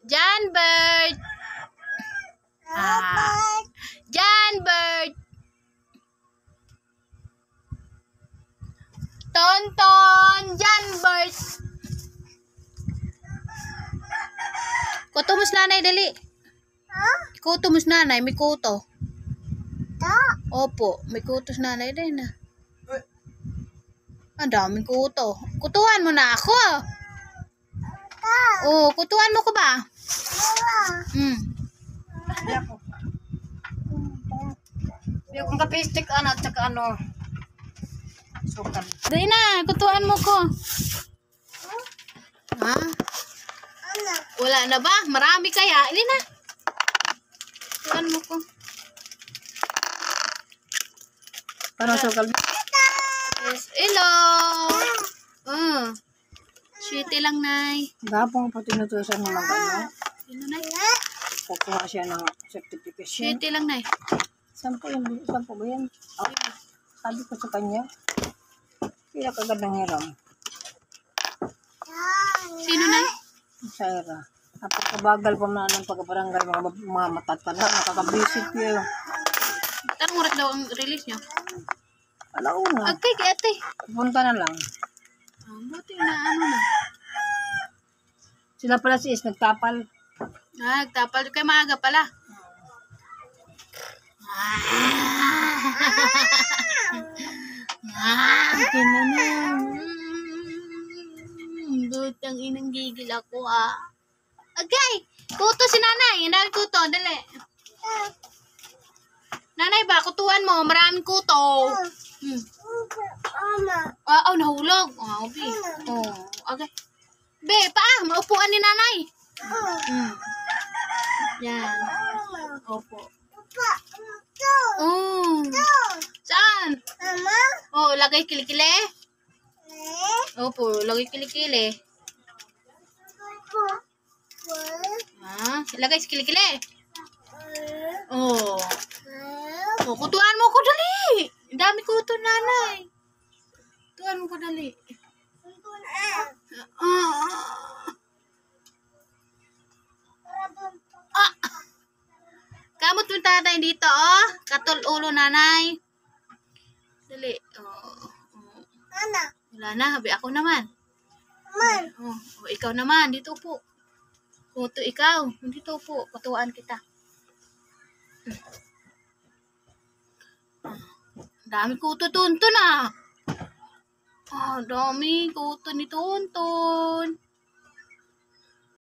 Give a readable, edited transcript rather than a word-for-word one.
John Bird. John Bird. Tonton. John Bird. Kuto mo sa nanay, dali. Kuto mo sa nanay, may kuto. Opo, may kuto sa nanay din na. Ang daming kuto. Kutuan mo na ako. Oh, kutuan mo ko ba? Yung kapistik at saka sukal. Dali na, kutuan mo ko. Ha? Wala na ba? Marami kaya? Hindi na. Kutuan mo ko. Parang sukal. Yes, hello. Sweetie lang, Nay. Gapong po tinutusan ng Sino, Nay? kukuha siya ng certification. Sweetie lang, Nay. Sampo ba yan? Oh, sabi ko sa kanya, pila kagandang hiram. Sino, Nay? Saira. Napakabagal pa na ng pagkabarangay, mga matatanda, nakakabisit yun. Anong oras daw ang release niyo? Alauna. Okay, kaya ate. Punta na lang. Buti na na. Sila pala si Is nagtapal. Nagtapal kay maaga pala. Ito na na. Butang inang gigil ako Okay. Kuto si nanay. Nanay kuto. Dali. Nanay ba? Kutuan mo. Maraming kuto. Nahulog. Okay. Okay. Be, maupuan ni nanay. Yan. Opo. Saan? Lagay kilikili. Opo, lagay kilikili. Lagay sa kilikili. Kutuan mo ko dali. Ang dami kuto, nanay. Kutuan mo ko dali. Kamot mo tatay dito, Katul ulo, nanay. Dali. Wala na, habi ako naman. Ikaw naman, dito po. Kuto ikaw, dito po. Kutuan kita. Dami kuto tuntun Dami kuto ni tuntun.